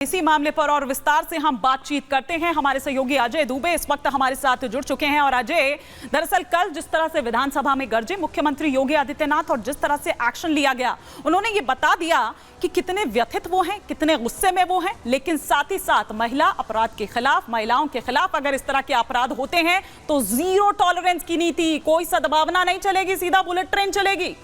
इसी मामले पर और विस्तार से हम बातचीत करते हैं। हमारे सहयोगी अजय दुबे इस वक्त हमारे साथ जुड़ चुके हैं। और अजय, दरअसल कल जिस तरह से विधानसभा में गरजे मुख्यमंत्री योगी आदित्यनाथ और जिस तरह से एक्शन लिया गया, उन्होंने ये बता दिया कि कितने व्यथित वो हैं, कितने गुस्से में वो हैं, लेकिन साथ ही साथ महिला अपराध के खिलाफ, महिलाओं के खिलाफ अगर इस तरह के अपराध होते हैं तो जीरो टॉलरेंस की नीति, कोई सद्भावना नहीं चलेगी, सीधा बुलेट ट्रेन चलेगी।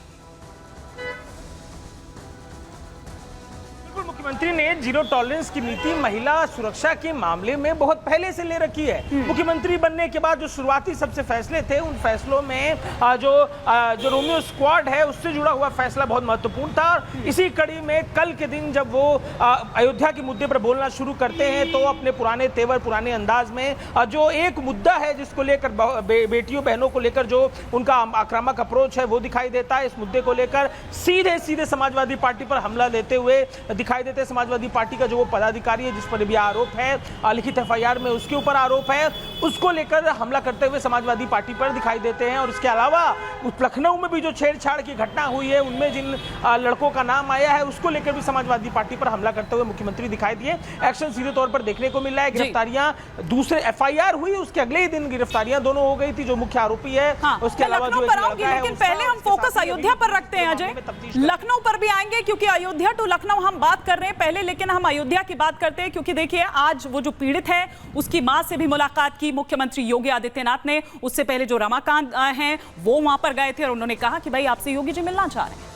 मुख्यमंत्री ने जीरो टॉलरेंस की नीति महिला सुरक्षा के मामले में बहुत पहले से ले रखी है। मुख्यमंत्री बनने के बाद जो शुरुआती सबसे फैसले थे, उन फैसलों में जो रोमियो स्क्वाड है उससे जुड़ा हुआ फैसला बहुत महत्वपूर्ण था। इसी कड़ी में कल के दिन जब वो अयोध्या के मुद्दे पर बोलना शुरू करते हैं तो अपने पुराने तेवर, पुराने अंदाज में जो एक मुद्दा है जिसको लेकर बेटियों बहनों को लेकर जो उनका आक्रामक अप्रोच है वो दिखाई देता है। इस मुद्दे को लेकर सीधे सीधे समाजवादी पार्टी पर हमला लेते हुए दिखाई देते हैं। समाजवादी पार्टी का जो वो पदाधिकारी है जिस पर भी आरोप है, लिखित एफआईआर में उसके ऊपर आरोप है, उसको लेकर हमला करते हुए समाजवादी पार्टी पर दिखाई देते हैं। और इसके अलावा लखनऊ में भी जो छेड़छाड़ की घटना हुई है, उनमें जिन लड़कों का नाम आया है उसको लेकर भी समाजवादी पार्टी पर हमला करते हुए मुख्यमंत्री दिखाई दिए। एक्शन सीधे तौर पर देखने को मिल रहा है। गिरफ्तारियां, दूसरे एफआईआर हुई, उसके अगले ही दिन गिरफ्तारियां दोनों हो गई थी जो मुख्य आरोपी है। उसके अलावा जो लेकिन पहले हम फोकस अयोध्या पर रखते हैं। अजय, लखनऊ पर भी आएंगे क्योंकि अयोध्या टू लखनऊ हम बात कर रहे हैं पहले, लेकिन हम अयोध्या की बात करते हैं क्योंकि देखिए आज वो जो पीड़ित है उसकी मां से भी मुलाकात की मुख्यमंत्री योगी आदित्यनाथ ने। उससे पहले जो रमाकांत हैं वो वहां पर गए थे और उन्होंने कहा कि भाई आपसे योगी जी मिलना चाह रहे हैं।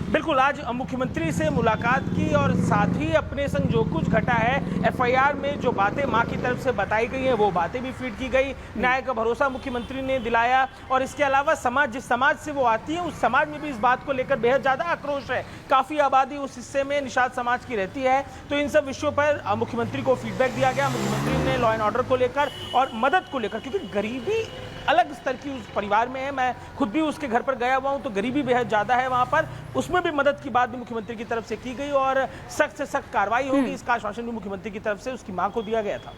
बिल्कुल, आज मुख्यमंत्री से मुलाकात की और साथ ही अपने संग जो कुछ घटा है, एफआईआर में जो बातें मां की तरफ से बताई गई हैं वो बातें भी फीड की गई। न्याय का भरोसा मुख्यमंत्री ने दिलाया। और इसके अलावा जिस समाज से वो आती है उस समाज में भी इस बात को लेकर बेहद ज़्यादा आक्रोश है। काफ़ी आबादी उस हिस्से में निषाद समाज की रहती है। तो इन सब विषयों पर मुख्यमंत्री को फीडबैक दिया गया। मुख्यमंत्री ने लॉ एंड ऑर्डर को लेकर और मदद को लेकर, क्योंकि गरीबी अलग स्तर की उस परिवार में है, मैं खुद भी उसके घर पर गया हुआ हूं तो गरीबी बेहद ज़्यादा है वहां पर, उसमें भी मदद की बात भी मुख्यमंत्री की तरफ से की गई और सख्त से सख्त कार्रवाई होगी, इसका आश्वासन भी मुख्यमंत्री की तरफ से उसकी मां को दिया गया था।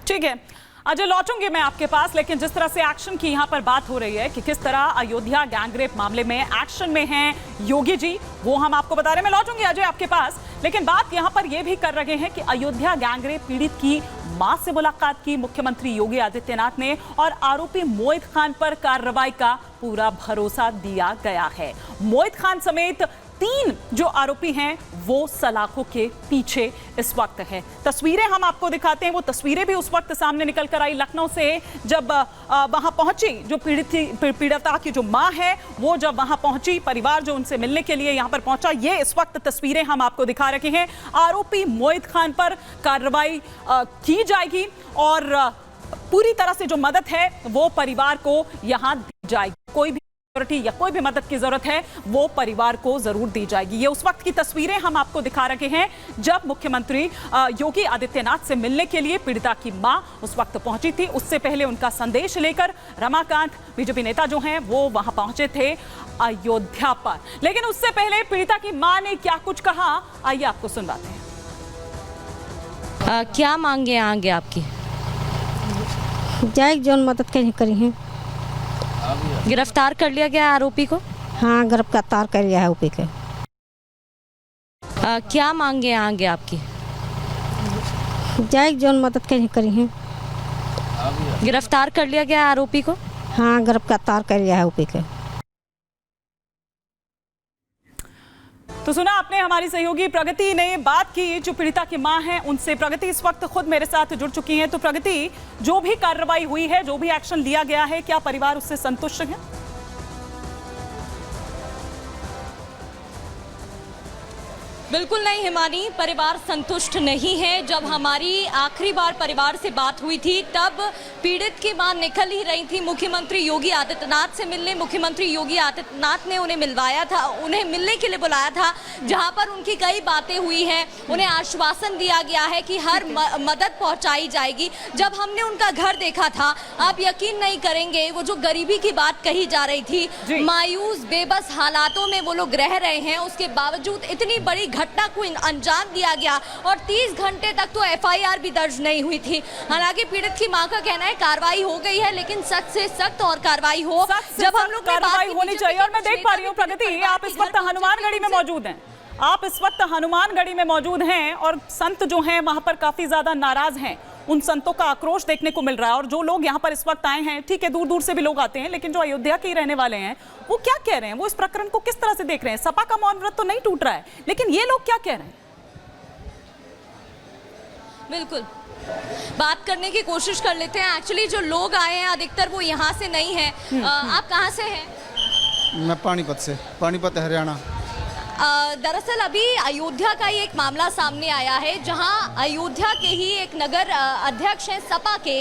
ठीक है अजय, लौटूंगी मैं आपके पास, लेकिन जिस तरह से एक्शन की यहाँ पर बात हो रही है कि किस तरह अयोध्या गैंगरेप मामले में एक्शन में हैं योगी जी, वो हम आपको बता रहे हैं। मैं लौटूंगी अजय आपके पास, लेकिन बात यहाँ पर ये भी कर रहे हैं कि अयोध्या गैंगरेप पीड़ित की मां से मुलाकात की मुख्यमंत्री योगी आदित्यनाथ ने और आरोपी मोहित खान पर कार्रवाई का पूरा भरोसा दिया गया है। मोहित खान समेत 3 जो आरोपी हैं वो सलाखों के पीछे इस वक्त हैं। तस्वीरें हम आपको दिखाते हैं, वो तस्वीरें भी उस वक्त सामने निकल कर आई लखनऊ से, जब वहां पहुंची जो पीड़िता की जो मां है वो जब वहां पहुंची, परिवार जो उनसे मिलने के लिए यहां पर पहुंचा, ये इस वक्त तस्वीरें हम आपको दिखा रखे हैं। आरोपी मोहित खान पर कार्रवाई की जाएगी और पूरी तरह से जो मदद है वो परिवार को यहां दी जाएगी। कोई भी या कोई भी मदद की जरूरत है वो परिवार को जरूर दी जाएगी। ये उस वक्त की तस्वीरें हम आपको दिखा रहे हैं जब मुख्यमंत्री योगी आदित्यनाथ से मिलने के लिए पीड़िता की मां उस वक्त पहुंची थी। उससे पहले उनका संदेश लेकर रमाकांत बीजेपी नेता जो हैं वो वहां पहुंचे थे अयोध्या पर। लेकिन उससे पहले पीड़िता की मां ने क्या कुछ कहा, आइए आपको सुनवाते हैं। क्या मांगे आगे आपकी? जाए जो मदद करी है। गिरफ्तार कर लिया गया आरोपी को? हाँ, गिरफ्तार कर लिया है आरोपी के। क्या मांगे आगे आपकी? जाए जो मदद करी है। गिरफ्तार कर लिया गया आरोपी को? हाँ, गिरफ्तार कर लिया है आरोपी के। तो सुना आपने, हमारी सहयोगी प्रगति ने बात की जो पीड़िता की मां है उनसे। प्रगति इस वक्त खुद मेरे साथ जुड़ चुकी हैं। तो प्रगति, जो भी कार्रवाई हुई है, जो भी एक्शन लिया गया है, क्या परिवार उससे संतुष्ट है? बिल्कुल नहीं हिमानी, परिवार संतुष्ट नहीं है। जब हमारी आखिरी बार परिवार से बात हुई थी तब पीड़ित की मां निकल ही रही थी मुख्यमंत्री योगी आदित्यनाथ से मिलने। मुख्यमंत्री योगी आदित्यनाथ ने उन्हें मिलवाया था, उन्हें मिलने के लिए बुलाया था, जहां पर उनकी कई बातें हुई हैं। उन्हें आश्वासन दिया गया है कि हर मदद पहुंचाई जाएगी। जब हमने उनका घर देखा था, आप यकीन नहीं करेंगे, वो जो गरीबी की बात कही जा रही थी, मायूस बेबस हालातों में वो लोग रह रहे हैं, उसके बावजूद इतनी बड़ी घटना को अंजाम दिया गया और 30 घंटे तक तो एफआईआर भी दर्ज नहीं हुई थी। हालांकि पीड़ित की मां का कहना है कार्रवाई हो गई है, लेकिन सख्त से सख्त और कार्रवाई हो। जब हम लोग कार्रवाई होनी चाहिए। और मैं देख पा रही हूँ प्रगति, आप इस वक्त हनुमानगढ़ी में मौजूद हैं। आप इस वक्त हनुमानगढ़ी में मौजूद हैं और संत जो हैं वहां पर काफी ज्यादा नाराज हैं। उन संतों का आक्रोश देखने को मिल रहा है। और जो लोग यहाँ पर इस वक्त आए हैं, ठीक है दूर दूर से भी लोग आते हैं, लेकिन जो अयोध्या के ही रहने वाले हैं वो क्या कह रहे हैं, वो इस प्रकरण को किस तरह से देख रहे हैं। सपा का मौन व्रत तो नहीं टूट रहा है, लेकिन ये लोग क्या कह रहे हैं? बिल्कुल बात करने की कोशिश कर लेते हैं। एक्चुअली जो लोग आए हैं अधिकतर वो यहाँ से नहीं है। आप कहाँ से हैं? मैं पानीपत से, पानीपत हरियाणा। दरअसल अभी अयोध्या का ही एक मामला सामने आया है, जहां अयोध्या के ही एक नगर अध्यक्ष हैं सपा के,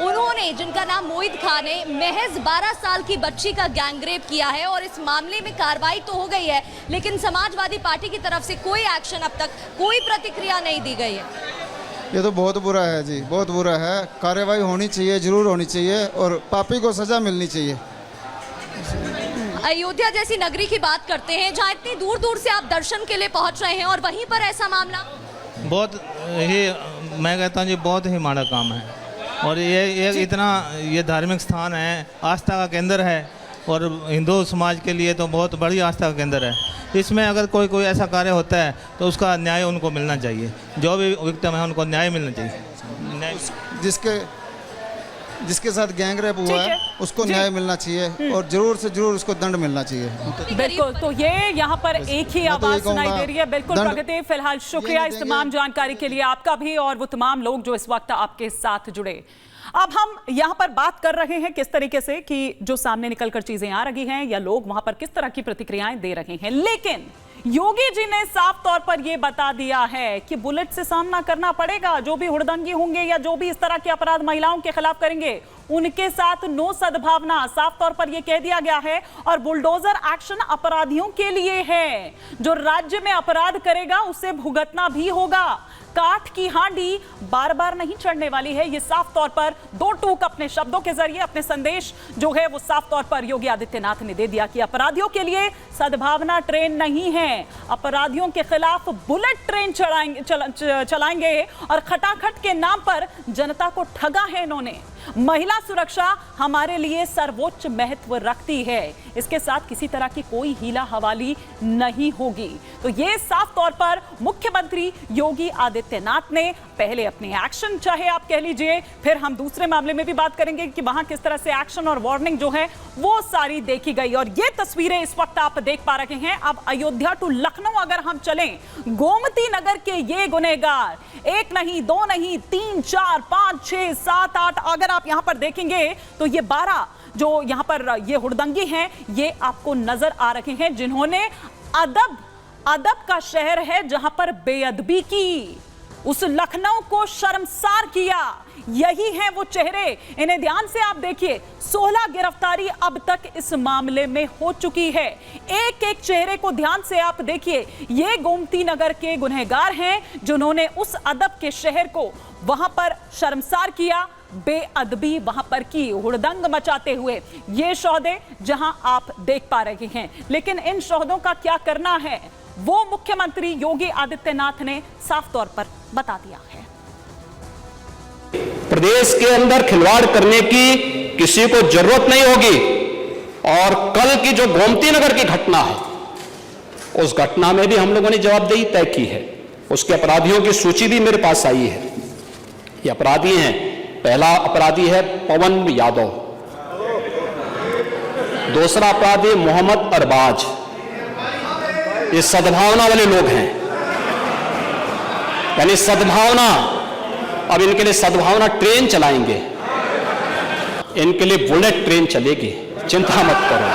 उन्होंने, जिनका नाम मोहित खान है, महज 12 साल की बच्ची का गैंगरेप किया है। और इस मामले में कार्रवाई तो हो गई है, लेकिन समाजवादी पार्टी की तरफ से कोई एक्शन, अब तक कोई प्रतिक्रिया नहीं दी गई है। ये तो बहुत बुरा है जी, बहुत बुरा है। कार्रवाई होनी चाहिए, जरूर होनी चाहिए, और पापी को सजा मिलनी चाहिए। अयोध्या जैसी नगरी की बात करते हैं, जहाँ इतनी दूर दूर से आप दर्शन के लिए पहुंच रहे हैं, और वहीं पर ऐसा मामला। बहुत ही, मैं कहता हूँ जी, बहुत ही माड़ा काम है। और ये इतना, ये धार्मिक स्थान है, आस्था का केंद्र है, और हिंदू समाज के लिए तो बहुत बड़ी आस्था का केंद्र है। इसमें अगर कोई ऐसा कार्य होता है तो उसका न्याय उनको मिलना चाहिए। जो भी विक्टिम है उनको न्याय मिलना चाहिए। जिसके साथ गैंगरेप हुआ है उसको न्याय मिलना चाहिए, और जरूर से जरूर उसको दंड मिलना चाहिए। बिल्कुल, तो ये यहाँ पर एक ही आवाज सुनाई दे रही है। बिल्कुल प्रगति, फिलहाल शुक्रिया इस तमाम जानकारी के लिए आपका भी, और वो तमाम लोग जो इस वक्त आपके साथ जुड़े। अब हम यहाँ पर बात कर रहे हैं किस तरीके से कि जो सामने निकलकर चीजें आ रही हैं, या लोग वहां पर किस तरह की प्रतिक्रियाएं दे रहे हैं, लेकिन योगी जी ने साफ तौर पर यह बता दिया है कि बुलेट से सामना करना पड़ेगा। जो भी हुड़दंगी होंगे या जो भी इस तरह के अपराध महिलाओं के खिलाफ करेंगे, उनके साथ नो सद्भावना, साफ तौर पर यह कह दिया गया है। और बुलडोजर एक्शन अपराधियों के लिए है। जो राज्य में अपराध करेगा उसे भुगतना भी होगा। काठ की हांडी बार बार नहीं चढ़ने वाली है। ये साफ तौर पर दो टूक अपने शब्दों के जरिए, अपने संदेश जो है वो साफ तौर पर योगी आदित्यनाथ ने दे दिया कि अपराधियों के लिए सद्भावना ट्रेन नहीं है। अपराधियों के खिलाफ बुलेट ट्रेन चलाएंगे और खटाखट के नाम पर जनता को ठगा है इन्होंने। महिला सुरक्षा हमारे लिए सर्वोच्च महत्व रखती है। इसके साथ किसी तरह की कोई हीला हवाली नहीं होगी। तो ये साफ तौर पर मुख्यमंत्री योगी आदित्यनाथ ने पहले अपने एक्शन, चाहे आप कह लीजिए, फिर हम दूसरे मामले में भी बात करेंगे कि वहां किस तरह से एक्शन और वार्निंग जो है वो सारी देखी गई। और ये तस्वीरें इस वक्त आप देख पा रहे हैं। अब अयोध्या टू लखनऊ अगर हम चलें, गोमती नगर के ये गुनहगार, एक नहीं, दो नहीं, 3, 4, 5, 6, 7, 8, अगर आप यहां पर देखेंगे तो ये 12 जो यहां पर ये हुड़दंगी हैं, ये आपको नजर आ रहे हैं, जिन्होंने अदब का शहर है जहां पर बेअदबी की, उस लखनऊ को शर्मसार किया। यही है वो चेहरे। इन्हें ध्यान से आप देखिए, 16 गिरफ्तारी अब तक इस मामले में हो चुकी है। एक एक चेहरे को ध्यान से आप देखिए। ये गोमती नगर के गुनहगार हैं जिन्होंने उस अदब के शहर को वहां पर शर्मसार किया, बेअदबी वहां पर की, हुड़दंग मचाते हुए। ये शोहदे जहां आप देख पा रहे हैं, लेकिन इन शोहदों का क्या करना है वो मुख्यमंत्री योगी आदित्यनाथ ने साफ तौर पर बता दिया है। प्रदेश के अंदर खिलवाड़ करने की किसी को जरूरत नहीं होगी। और कल की जो गोमती नगर की घटना है, उस घटना में भी हम लोगों ने जवाबदेही तय की है। उसके अपराधियों की सूची भी मेरे पास आई है। ये अपराधी हैं, पहला अपराधी है पवन यादव, दूसरा अपराधी मोहम्मद अरबाज। ये सद्भावना वाले लोग हैं, यानी सद्भावना। अब इनके लिए सद्भावना ट्रेन चलाएंगे, इनके लिए बुलेट ट्रेन चलेगी, चिंता मत करो।